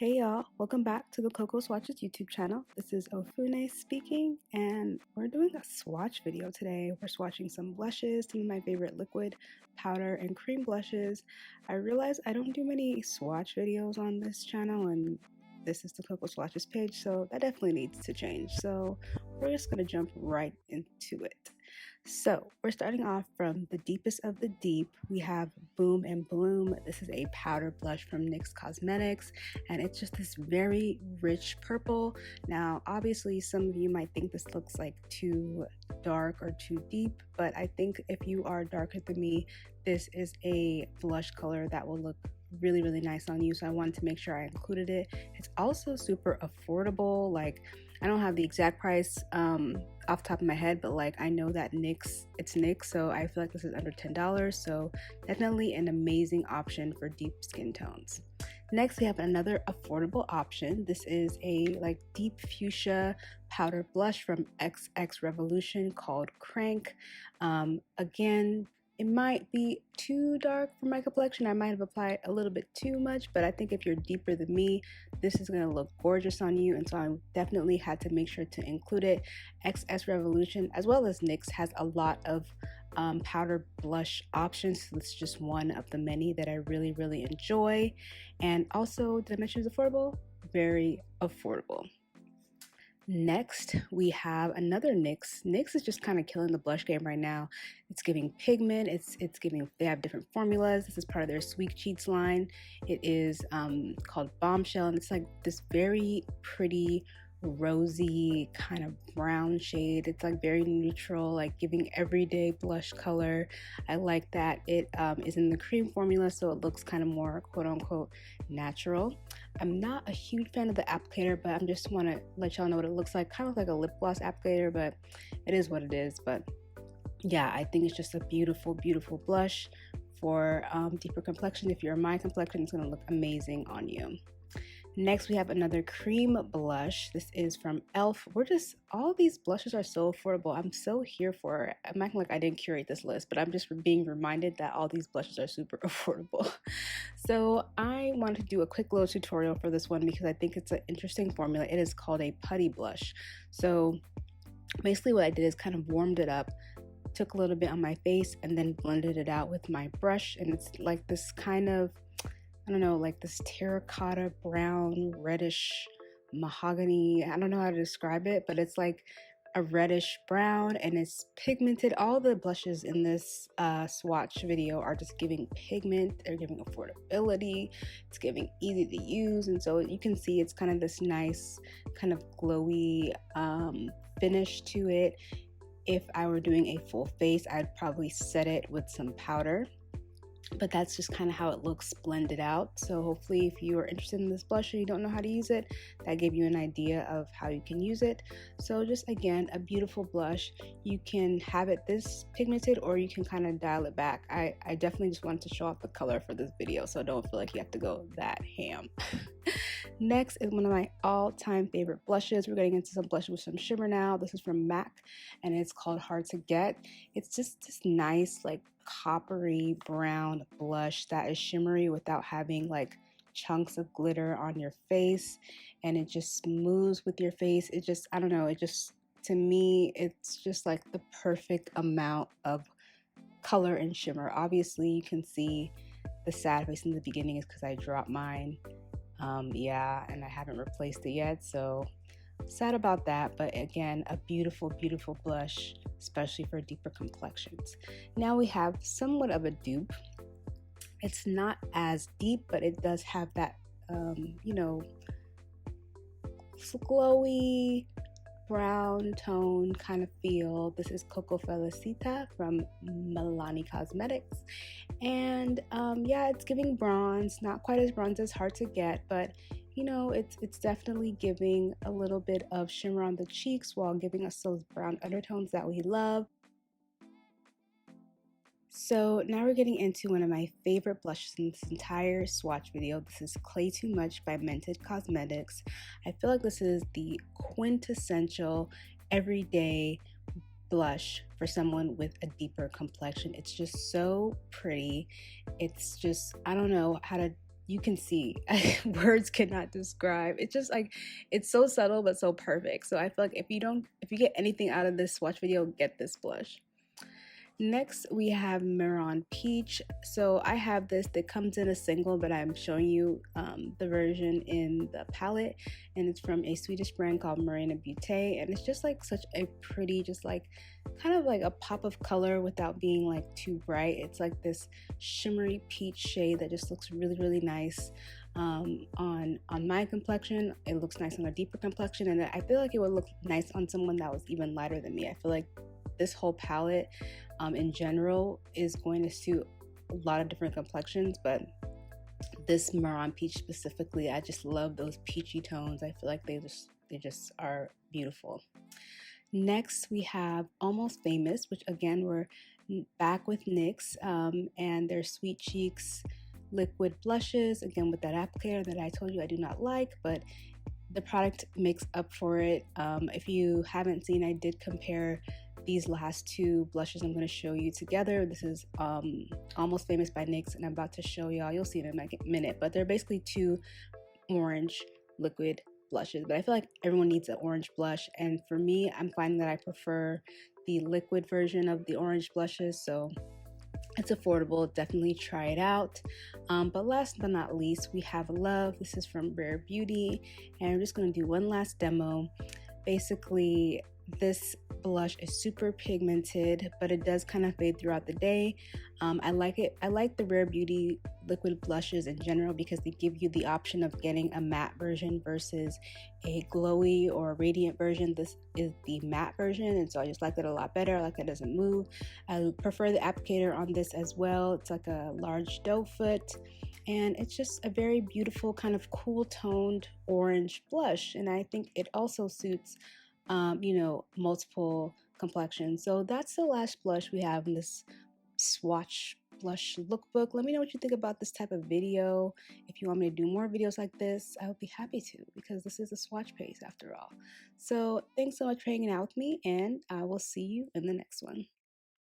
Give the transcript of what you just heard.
Hey y'all, welcome back to the Cocoa Swatches YouTube channel. This is Ofune speaking, and we're doing a swatch video today. We're swatching some blushes, some of my favorite liquid, powder, and cream blushes. I realize I don't do many swatch videos on this channel, and this is the Cocoa Swatches page, so that definitely needs to change. So we're just gonna jump right into it. So we're starting off from the deepest of the deep. We have Boom and Bloom. This is a powder blush from NYX Cosmetics, and it's just this very rich purple. Now, obviously, some of you might think this looks like too dark or too deep, but I think if you are darker than me, this is a blush color that will look really nice on you, so I wanted to make sure I included it. It's also super affordable. Like, I don't have the exact price off the top of my head, but like I know that it's NYX, so I feel like this is under $10, so definitely an amazing option for deep skin tones. Next, we have another affordable option. This is a like deep fuchsia powder blush from XX Revolution called Crank. Again, it might be too dark for my complexion. I might have applied a little bit too much, but I think if you're deeper than me, this is gonna look gorgeous on you, and so I definitely had to make sure to include it. XX Revolution, as well as NYX, has a lot of powder blush options, so it's just one of the many that I really enjoy. And also, did I mention it's affordable? Very affordable. Next, we have another NYX. NYX is just kind of killing the blush game right now. It's giving pigment, it's giving, they have different formulas. This is part of their Sweet Cheats line. It is called Bombshell, and it's like this very pretty, rosy kind of brown shade. It's like very neutral, like giving everyday blush color. I like that it is in the cream formula, so it looks kind of more quote-unquote natural. I'm not a huge fan of the applicator, but I just want to let y'all know what it looks like. Kind of like a lip gloss applicator, but it is what it is. But yeah, I think it's just a beautiful blush for deeper complexion. If you're my complexion, it's going to look amazing on you. Next, we have another cream blush. This is from e.l.f. All of these blushes are so affordable. I'm so here for it. I'm acting like I didn't curate this list, but I'm just being reminded that all these blushes are super affordable. So I wanted to do a quick little tutorial for this one because I think it's an interesting formula. It is called a putty blush. So basically what I did is kind of warmed it up, took a little bit on my face, and then blended it out with my brush. And it's like this kind of, I don't know, like this terracotta brown, reddish mahogany. I don't know how to describe it, but it's like a reddish brown and it's pigmented. All the blushes in this swatch video are just giving pigment. They're giving affordability. It's giving easy to use. And so you can see it's kind of this nice kind of glowy finish to it. If I were doing a full face, I'd probably set it with some powder. But that's just kind of how it looks blended out. So hopefully if you are interested in this blush and you don't know how to use it, that gave you an idea of how you can use it. So just again, a beautiful blush. You can have it this pigmented or you can kind of dial it back. I definitely just wanted to show off the color for this video, so don't feel like you have to go that ham. Next is one of my all-time favorite blushes. We're getting into some blushes with some shimmer now. This is from MAC and it's called Hard to Get. It's just this nice like coppery brown blush that is shimmery without having like chunks of glitter on your face, and it just smooths with your face. It just, I don't know, it just, to me, it's just like the perfect amount of color and shimmer. Obviously you can see the sad face in the beginning is because I dropped mine. Yeah, and I haven't replaced it yet, so sad about that. But again, a beautiful blush, especially for deeper complexions. Now we have somewhat of a dupe. It's not as deep, but it does have that you know, glowy brown tone kind of feel. This is Cocoa Felicità from Milani Cosmetics, and yeah, it's giving bronze. Not quite as bronze as Hard to Get, but you know, it's definitely giving a little bit of shimmer on the cheeks while giving us those brown undertones that we love. So now we're getting into one of my favorite blushes in this entire swatch video. This is Clay Too Much by Mented Cosmetics. I feel like this is the quintessential everyday blush for someone with a deeper complexion. It's just so pretty. It's just, I don't know how to you can see. Words cannot describe. It's just like, it's so subtle but so perfect. So I feel like if you get anything out of this swatch video, get this blush. Next, we have Marron Peach. So I have this that comes in a single, but I'm showing you the version in the palette, and it's from a Swedish brand called Marina Beauté, and it's just like such a pretty, just like kind of like a pop of color without being like too bright. It's like this shimmery peach shade that just looks really, really nice on my complexion. It looks nice on a deeper complexion, and I feel like it would look nice on someone that was even lighter than me. I feel like this whole palette in general is going to suit a lot of different complexions, but this Marron Peach specifically, I just love those peachy tones. I feel like they just are beautiful. Next, we have Almost Famous, which again, we're back with NYX and their Sweet Cheeks liquid blushes, again with that applicator that I told you I do not like, but the product makes up for it. If you haven't seen, I did compare these last two blushes I'm going to show you together. This is Almost Famous by NYX, and I'm about to show y'all. You'll see it in a minute, but they're basically two orange liquid blushes. But I feel like everyone needs an orange blush, and for me, I'm finding that I prefer the liquid version of the orange blushes, so it's affordable. Definitely try it out. But last but not least, we have Love. This is from Rare Beauty, and I'm just going to do one last demo. Basically, this blush is super pigmented, but it does kind of fade throughout the day. I like it. I like the Rare Beauty liquid blushes in general because they give you the option of getting a matte version versus a glowy or radiant version. This is the matte version, and so I just like that a lot better. I like that it doesn't move. I prefer the applicator on this as well. It's like a large doe foot, and it's just a very beautiful kind of cool toned orange blush, and I think it also suits multiple complexions. So that's the last blush we have in this swatch blush lookbook. Let me know what you think about this type of video. If you want me to do more videos like this, I would be happy to, because this is a swatch pace after all. So thanks so much for hanging out with me, and I will see you in the next one.